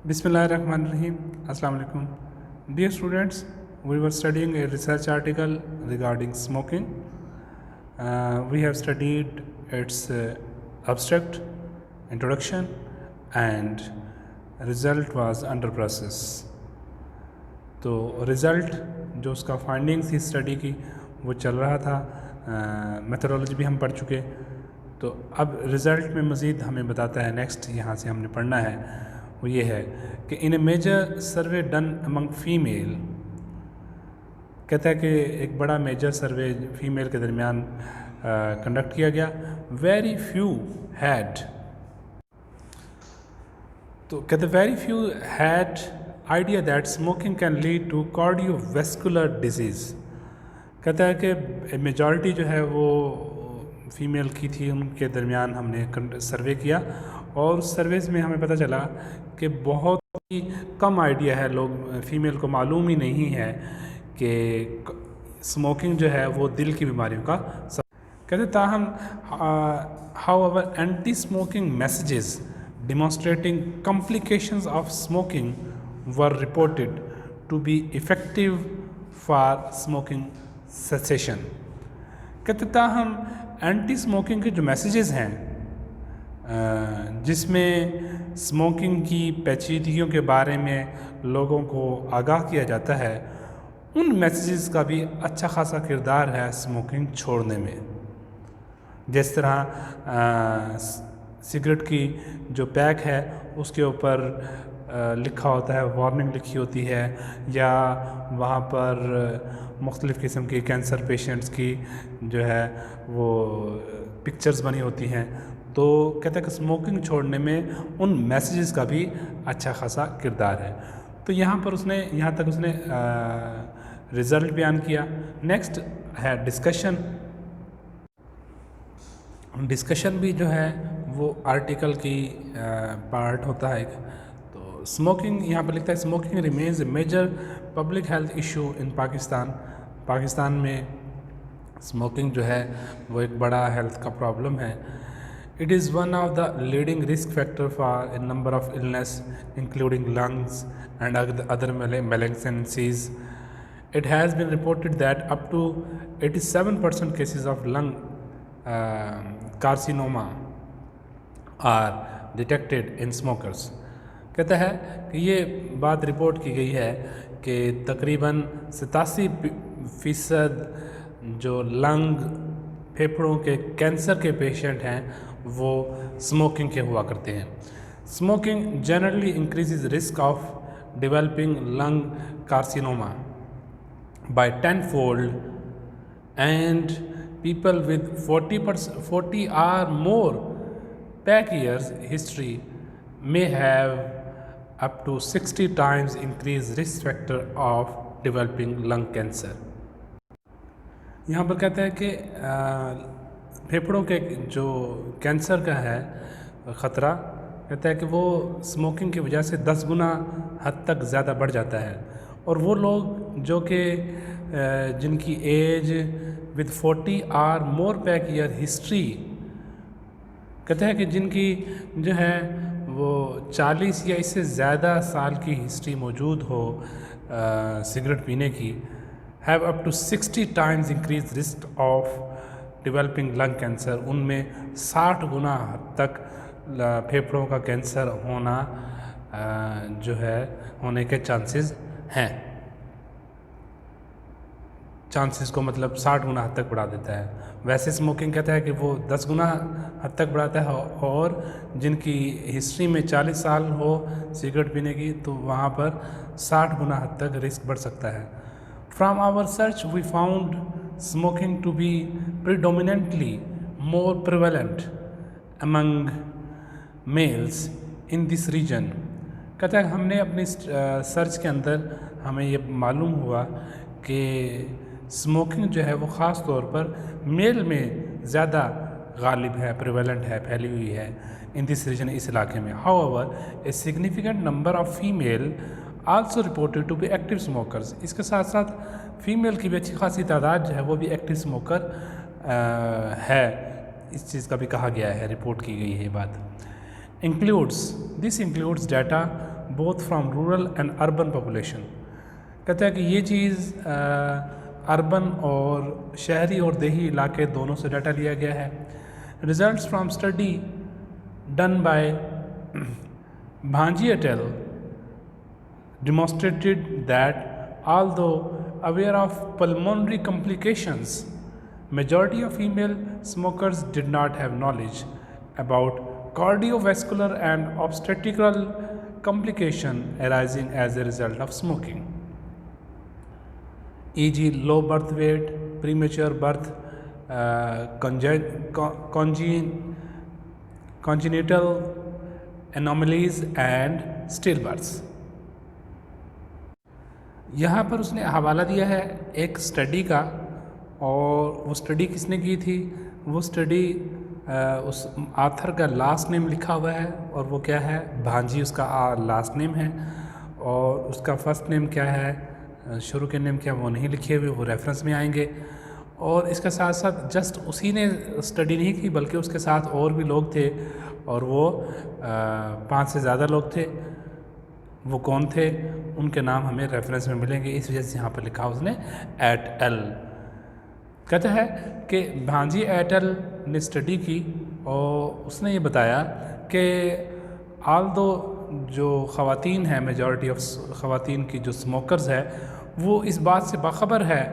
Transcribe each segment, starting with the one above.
Bismillahirrahmanirrahim. Assalamu alaikum. Dear students, we were studying a research article regarding smoking. We have studied its abstract, introduction, and result was under process. तो result जो उसका findings थी study की वो चल रहा था, मेथोडोलॉजी भी हम पढ़ चुके। तो अब रिज़ल्ट में मज़ीद हमें बताता है, नेक्स्ट यहाँ से हमने पढ़ना है वो ये है कि in a major survey done among female, कहता है कि एक बड़ा मेजर सर्वे फीमेल के दरमियान कंडक्ट किया गया। वेरी फ्यू हैड, तो कहते very few had idea that smoking can lead to cardiovascular disease. कहता है कि मेजॉरिटी जो है वो फीमेल की थी, उनके दरमियान हमने सर्वे किया और उस सर्वेस में हमें पता चला कि बहुत ही कम आइडिया है, लोग फीमेल को मालूम ही नहीं है कि स्मोकिंग जो है वो दिल की बीमारियों का कहते। ताहम however anti smoking messages demonstrating complications of smoking were reported to be effective for smoking cessation। कहते ताहम एंटी स्मोकिंग के जो मैसेजेस हैं जिसमें स्मोकिंग की पेचीदगियों के बारे में लोगों को आगाह किया जाता है, उन मैसेजेस का भी अच्छा खासा किरदार है स्मोकिंग छोड़ने में। जिस तरह सिगरेट की जो पैक है उसके ऊपर लिखा होता है, वार्निंग लिखी होती है, या वहाँ पर मुख्तलिफ़ किस्म के कैंसर पेशेंट्स की जो है वो पिक्चर्स बनी होती हैं। तो कहते हैं कि स्मोकिंग छोड़ने में उन मैसेजेस का भी अच्छा खासा किरदार है। तो यहाँ पर यहाँ तक उसने रिज़ल्ट बयान किया। नेक्स्ट है डिस्कशन। डिस्कशन भी जो है वो आर्टिकल की पार्ट होता है। तो स्मोकिंग यहाँ पर लिखता है, smoking remains a major public health issue in Pakistan. Pakistan में स्मोकिंग जो है वो एक बड़ा हेल्थ का प्रॉब्लम है। It is one of the leading risk factor for a number of illness including lungs and other malignancies। It has been reported that up to 87% cases of lung carcinoma are detected in smokers। कहता है कि ये बात report की गई है कि तकरीबन 87% जो लंग फेफड़ों के कैंसर के पेशेंट हैं वो स्मोकिंग के हुआ करते हैं। Smoking generally increases risk of developing lung carcinoma by 10-fold, and people with 40 or more pack years history may have up to 60 times increased risk factor of developing lung cancer। यहाँ पर कहता है कि फेफड़ों के जो कैंसर का है ख़तरा, कहता है कि वो स्मोकिंग की वजह से 10 गुना हद तक ज़्यादा बढ़ जाता है। और वो लोग जो कि जिनकी एज विद 40 और मोर पैक ईयर हिस्ट्री, कहते हैं कि जिनकी जो है वो 40 या इससे ज़्यादा साल की हिस्ट्री मौजूद हो सिगरेट पीने की, have up to 60 times increase risk of developing lung cancer. उनमें 60 गुना तक फेफड़ों का कैंसर होना जो है होने के चांसेस हैं। चांसेस को मतलब 60 गुना हद तक बढ़ा देता है। वैसे स्मोकिंग कहता है कि वो 10 गुना हद तक बढ़ाता है, और जिनकी हिस्ट्री में 40 साल हो सिगरेट पीने की तो वहाँ पर 60 गुना हद तक रिस्क बढ़ सकता है। From our search we found smoking to be predominantly more prevalent among males in this region. कहता है हमने अपनी सर्च के अंदर हमें ये मालूम हुआ कि स्मोकिंग जो है वो ख़ास तौर पर मेल में ज़्यादा गालिब है, प्रिवेलेंट है, फैली हुई है इन दिस रीजन, इस इलाके में। However a significant number of female also reported to be active smokers. इसके साथ साथ फ़ीमेल की भी अच्छी खासी तादाद जो है वो भी एक्टिव स्मोकर है, इस चीज़ का भी कहा गया है, रिपोर्ट की गई है ये बात। This includes data both from rural and urban population. कहते हैं कि ये चीज़ अर्बन और शहरी और देही इलाके दोनों से डाटा लिया गया है. Results from study done by Bhanji et al. Demonstrated that although aware of pulmonary complications, majority of female smokers did not have knowledge about cardiovascular and obstetrical complication arising as a result of smoking, e.g. low birth weight, premature birth, congenital anomalies and stillbirths. यहाँ पर उसने हवाला दिया है एक study का, और वो स्टडी किसने की थी? वो स्टडी उस आथर का लास्ट नेम लिखा हुआ है, और वो क्या है? भांजी उसका लास्ट नेम है, और उसका फर्स्ट नेम क्या है, शुरू के नेम क्या, वो नहीं लिखे हुए, वो रेफरेंस में आएंगे. और इसके साथ साथ जस्ट उसी ने स्टडी नहीं की, बल्कि उसके साथ और भी लोग थे, और वो 5 से ज़्यादा लोग थे. वो कौन थे? उनके नाम हमें रेफरेंस में मिलेंगे, इस वजह से यहाँ पर लिखा उसने एट एल. कहता है कि भांजी एट एल ने स्टडी की, और उसने ये बताया कि आल्दो जो ख़वातीन हैं, मेजॉरिटी ऑफ ख़वातीन की जो स्मोकर्स है, वो इस बात से बाखबर है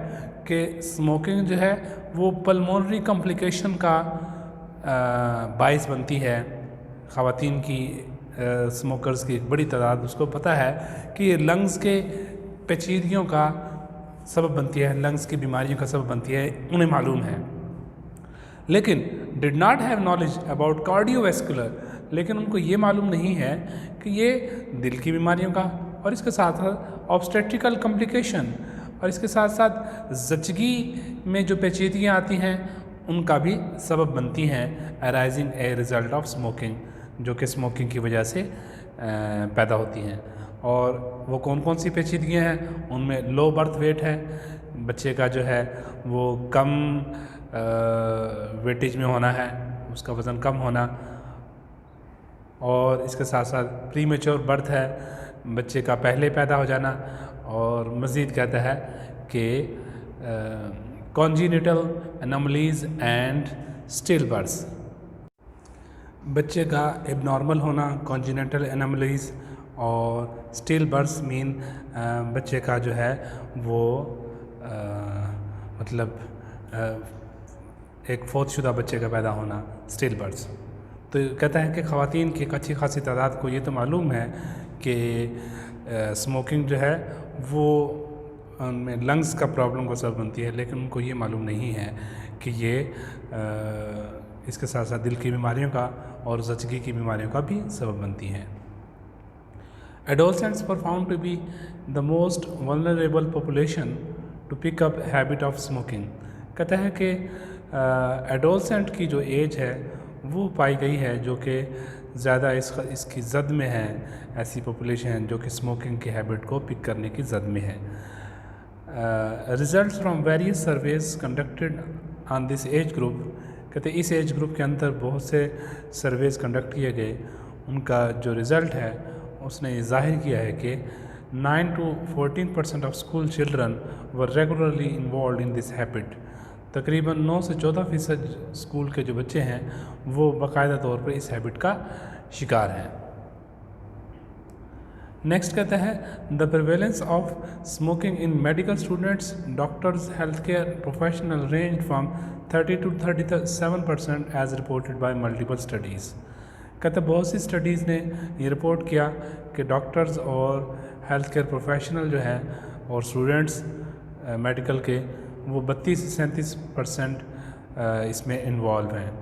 कि स्मोकिंग जो है वो पल्मोनरी कॉम्प्लिकेशन का बाइस बनती है. ख़वातीन की स्मोकर्स की एक बड़ी तादाद उसको पता है कि ये लंग्स के पेचीदगियों का सबब बनती है, लंग्स की बीमारियों का सबब बनती है, उन्हें मालूम है. लेकिन did not have knowledge about cardiovascular, लेकिन उनको ये मालूम नहीं है कि ये दिल की बीमारियों का, और इसके साथ साथ ऑब्स्टेट्रिकल कॉम्प्लिकेशन, और इसके साथ साथ जचगी में जो पेचीदगियाँ आती हैं उनका भी सबब बनती हैं, arising a result of smoking, जो कि स्मोकिंग की वजह से पैदा होती हैं. और वो कौन कौन सी पेचीदगियाँ हैं? उनमें लो बर्थ वेट है, बच्चे का जो है वो कम वेटेज में होना है, उसका वज़न कम होना, और इसके साथ साथ प्रीमेच्योर बर्थ है, बच्चे का पहले पैदा हो जाना, और मज़ीद कहता है कि कॉन्जीनिटल एनोमलीज एंड स्टिल बर्थ्स, बच्चे का एबनॉर्मल होना, कॉन्जीनिटल एनोमलीज, और स्टिल बर्थ्स मीन बच्चे का जो है वो मतलब एक फोतशुदा बच्चे का पैदा होना, स्टिल बर्थ्स. तो कहता है कि ख़वातीन की एक अच्छी खासी तादाद को ये तो मालूम है कि स्मोकिंग जो है वो उनमें लंग्स का प्रॉब्लम को सबब बनती है, लेकिन उनको ये मालूम नहीं है कि ये इसके साथ साथ दिल की बीमारियों का और जचगी की बीमारियों का भी सबब बनती हैं. Adolescents were found to be the most vulnerable population to pick up habit of smoking. कहता है कि एडोलसेंट की जो एज है वो पाई गई है जो कि ज़्यादा इसकी ज़द में है, ऐसी पॉपुलेशन जो कि स्मोकिंग की हैबिट को पिक करने की ज़द में है. Results from various surveys conducted on this age group, कहते इस एज ग्रुप के अंदर बहुत से सर्वेज कंडक्ट किए गए, उनका जो रिज़ल्ट है उसने ये जाहिर किया है कि 9 to 14% of school children were regularly involve in this habit. तकरीबन 9 से 14% स्कूल के जो बच्चे हैं वो बाकायदा तौर पर इस हैबिट का शिकार हैं. नेक्स्ट कहता है the prevalence of smoking in medical students, doctors, health care professional range from 30 to 37% as reported by multiple studies. कहते बहुत सी स्टडीज़ ने ये रिपोर्ट किया कि डॉक्टर्स और हेल्थ केयर प्रोफेशनल जो है और स्टूडेंट्स मेडिकल के वो 32 से 37% इसमें इन्वॉल्व हैं.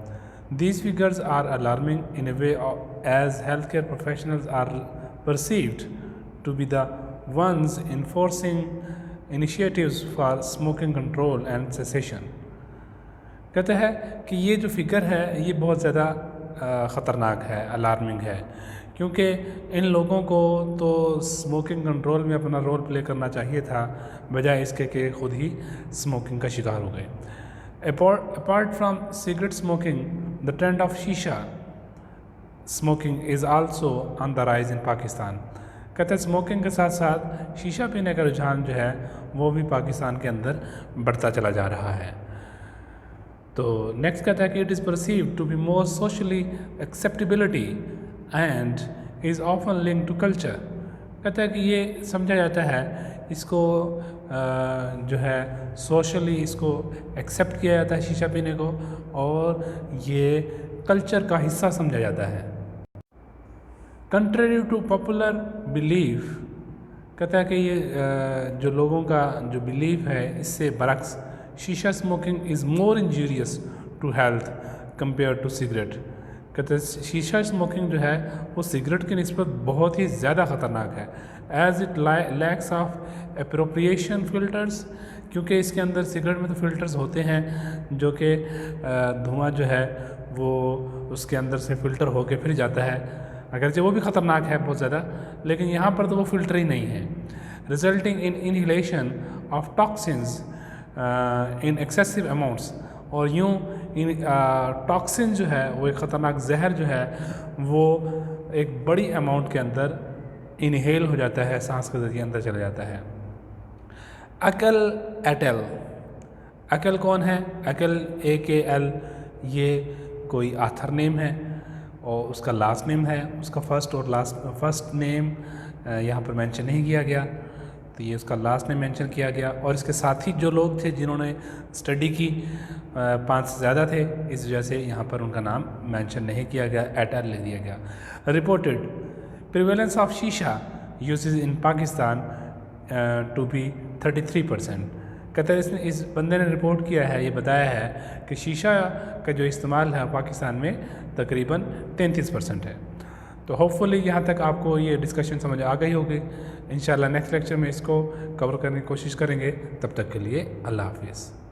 These figures are alarming in a way as health care professionals are perceived to be the ones enforcing initiatives for smoking control and cessation. कहते हैं कि ये जो फिगर है ये बहुत ज़्यादा ख़तरनाक है, अलार्मिंग है, क्योंकि इन लोगों को तो स्मोकिंग कंट्रोल में अपना रोल प्ले करना चाहिए था, बजाय इसके कि खुद ही स्मोकिंग का शिकार हो गए. Apart from cigarette smoking, the trend of शीशा smoking is also on the rise in Pakistan. कहते हैं स्मोकिंग के साथ साथ शीशा पीने का रुझान जो है वो भी पाकिस्तान के अंदर बढ़ता चला जा रहा है। तो नेक्स्ट कहता है कि it is perceived to be more socially acceptability and is often link to culture. कहता है कि ये समझा जाता है, इसको जो है सोशली इसको एक्सेप्ट किया जाता है शीशा पीने को, और ये कल्चर का हिस्सा समझा जाता है। कंट्रेरी टू पॉपुलर बिलीफ, कहता है कि ये जो लोगों का जो बिलीफ है इससे बरक्स शीशा smoking is more injurious to health compare to cigarette. कहते हैं शीशा स्मोकिंग जो है वो सिगरेट की निस्बत बहुत ही ज़्यादा ख़तरनाक है, as it lacks of appropriation filters, क्योंकि इसके अंदर सिगरेट में तो फ़िल्टर्स होते हैं जो कि धुआं जो है वो उसके अंदर से फ़िल्टर होके फिर जाता है, अगरचे वो भी ख़तरनाक है बहुत ज़्यादा, लेकिन यहाँ पर तो वो फ़िल्टर ही नहीं है। Resulting in inhalation of toxins in excessive amounts, और यूँ इन टॉक्सिन जो है वो एक ख़तरनाक जहर जो है वो एक बड़ी अमाउंट के अंदर इनहेल हो जाता है, सांस के ज़रिए अंदर चला जाता है। अकल एटल, अकल कौन है? अकल AKL ये कोई आथर नेम है और उसका लास्ट नेम है, उसका फर्स्ट नेम यहाँ पर मेंशन नहीं किया गया, तो ये उसका लास्ट नेम मेंशन किया गया। और इसके साथ ही जो लोग थे जिन्होंने स्टडी की 5 से ज़्यादा थे, इस वजह से यहाँ पर उनका नाम मेंशन नहीं किया गया, एटल ले दिया गया। रिपोर्टेड प्रिवेलेंस ऑफ शीशा usage in Pakistan to be 33%। कहते हैं इसने इस बंदे ने रिपोर्ट किया है, ये बताया है कि शीशा का जो इस्तेमाल है पाकिस्तान में तकरीबन 33% है। तो होपफुली यहाँ तक आपको ये डिस्कशन समझ आ गई होगी। इंशाल्लाह नेक्स्ट लेक्चर में इसको कवर करने की कोशिश करेंगे। तब तक के लिए अल्लाह हाफिज़।